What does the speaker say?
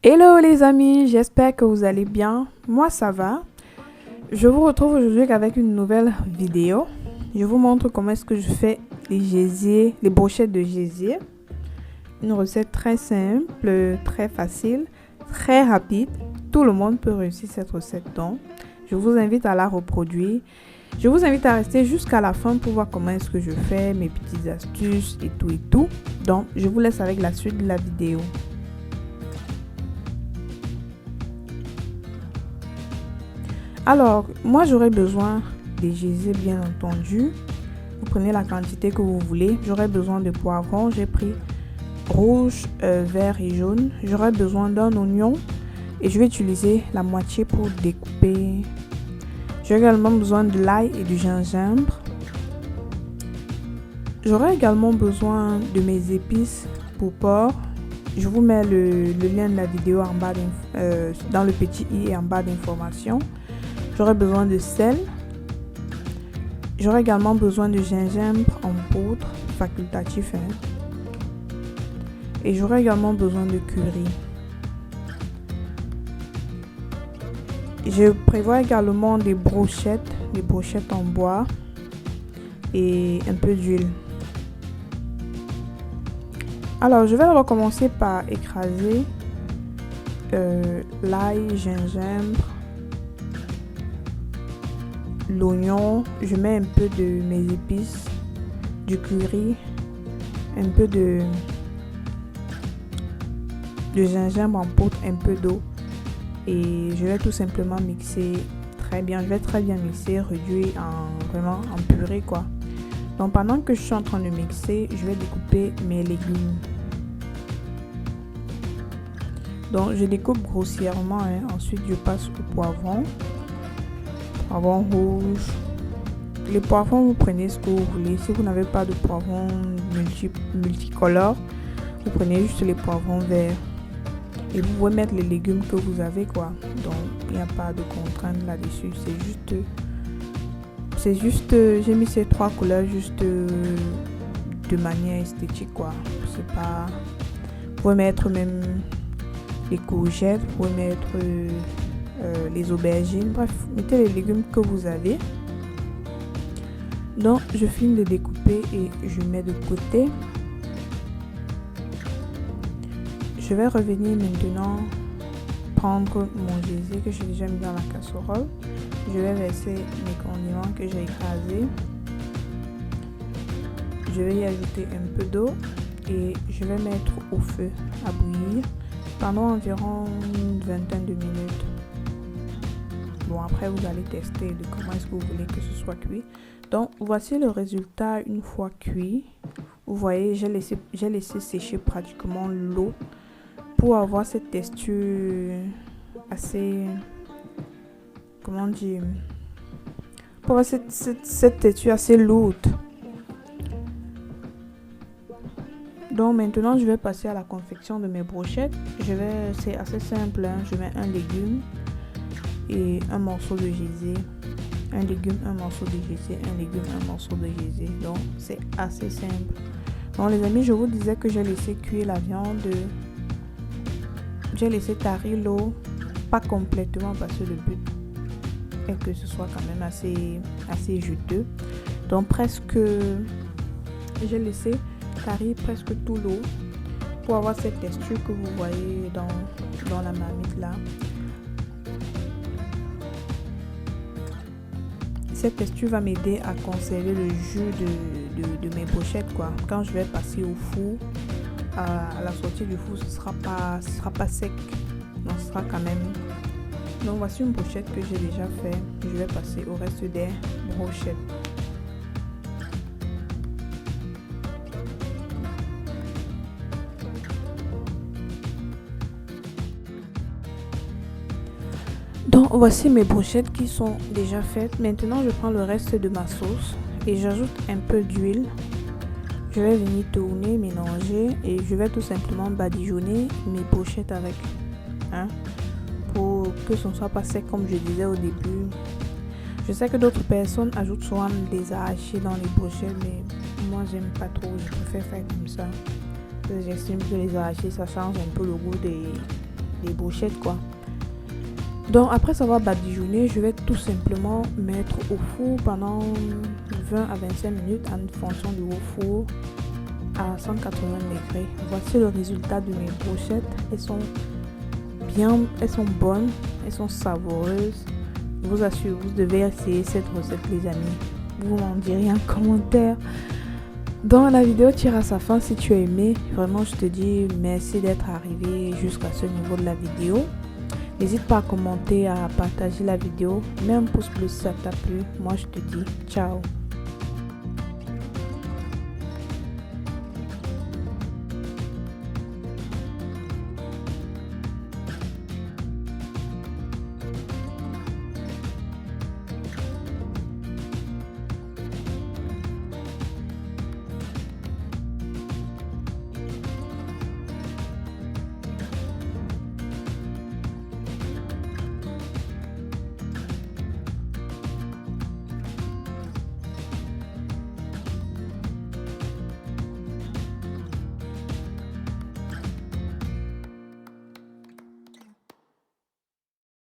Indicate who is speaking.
Speaker 1: Hello les amis, j'espère que vous allez bien. Moi ça va. Je vous retrouve aujourd'hui avec une nouvelle vidéo. Je vous montre comment est-ce que je fais les gésiers, les brochettes de gésier. Une recette très simple, très facile, très rapide. Tout le monde peut réussir cette recette donc. Je vous invite à la reproduire. Je vous invite à rester jusqu'à la fin pour voir comment est-ce que je fais, mes petites astuces et tout. Donc je vous laisse avec la suite de la vidéo. Alors, moi j'aurais besoin des gésiers bien entendu. Vous prenez la quantité que vous voulez. J'aurais besoin de poivrons. J'ai pris rouge, vert et jaune. J'aurais besoin d'un oignon et je vais utiliser la moitié pour découper. J'ai également besoin de l'ail et du gingembre. J'aurai également besoin de mes épices pour porc. Je vous mets le lien de la vidéo en bas dans le petit i et en bas d'information. J'aurai besoin de sel. J'aurai également besoin de gingembre en poudre, facultatif. Et j'aurai également besoin de curry. Je prévois également des brochettes en bois et un peu d'huile. Alors, je vais recommencer par écraser l'ail, gingembre, l'oignon. Je mets un peu de mes épices, du curry, un peu de gingembre en poudre, un peu d'eau. Et je vais tout simplement mixer très bien. Je vais très bien mixer, réduire vraiment en purée quoi. Donc pendant que je suis en train de mixer, je vais découper mes légumes. Donc je découpe grossièrement. Ensuite je passe au poivron. Poivron rouge. Les poivrons, vous prenez ce que vous voulez. Si vous n'avez pas de poivrons multicolores, vous prenez juste les poivrons verts. Et vous pouvez mettre les légumes que vous avez quoi. Donc il n'y a pas de contrainte là-dessus. C'est juste j'ai mis ces trois couleurs juste de manière esthétique quoi. C'est pas. Vous pouvez mettre même les courgettes, vous pouvez mettre les aubergines, bref, mettez les légumes que vous avez. Donc je finis de découper et je mets de côté. Je vais revenir maintenant prendre mon gésier que j'ai déjà mis dans la casserole. Je vais verser mes condiments que j'ai écrasés. Je vais y ajouter un peu d'eau et je vais mettre au feu à bouillir pendant environ une vingtaine de minutes. Bon, après vous allez tester de comment est-ce que vous voulez que ce soit cuit. Donc voici le résultat une fois cuit. Vous voyez, j'ai laissé sécher pratiquement l'eau pour avoir cette texture assez, comment dire, pour avoir cette texture assez lourde. Donc maintenant je vais passer à la confection de mes brochettes. C'est assez simple, je mets un légume et un morceau de gésier, un légume, un morceau de gésier, un légume, un morceau de gésier. Donc c'est assez simple. Donc les amis, je vous disais que j'ai laissé cuire la viande. J'ai laissé tarir l'eau, pas complètement parce que le but est que ce soit quand même assez juteux. Donc presque, j'ai laissé tarir presque tout l'eau pour avoir cette texture que vous voyez dans la marmite là. Cette texture va m'aider à conserver le jus de mes brochettes quoi. Quand je vais passer au four, à la sortie du four, ce sera pas sec. Donc ce sera quand même. Donc voici une brochette que j'ai déjà fait. Je vais passer au reste des brochettes. Donc voici mes brochettes qui sont déjà faites. Maintenant je prends le reste de ma sauce et j'ajoute un peu d'huile. Je vais venir tourner, mélanger et je vais tout simplement badigeonner mes brochettes avec. Pour que ce ne soit pas sec comme je disais au début. Je sais que d'autres personnes ajoutent souvent des arrachés dans les brochettes, mais moi j'aime pas trop, je préfère faire comme ça. J'estime que les arrachés ça change un peu le goût des brochettes quoi. Donc après avoir badigeonné, je vais tout simplement mettre au four pendant 20 à 25 minutes en fonction du haut four à 180 degrés. Voici le résultat de mes brochettes. Elles sont bonnes, elles sont savoureuses. Je vous assure, vous devez essayer cette recette les amis. Vous m'en direz en commentaire. Donc la vidéo tire à sa fin. Si tu as aimé, vraiment je te dis merci d'être arrivé jusqu'à ce niveau de la vidéo. N'hésite pas à commenter, à partager la vidéo. Mets un pouce bleu si ça t'a plu. Moi je te dis ciao.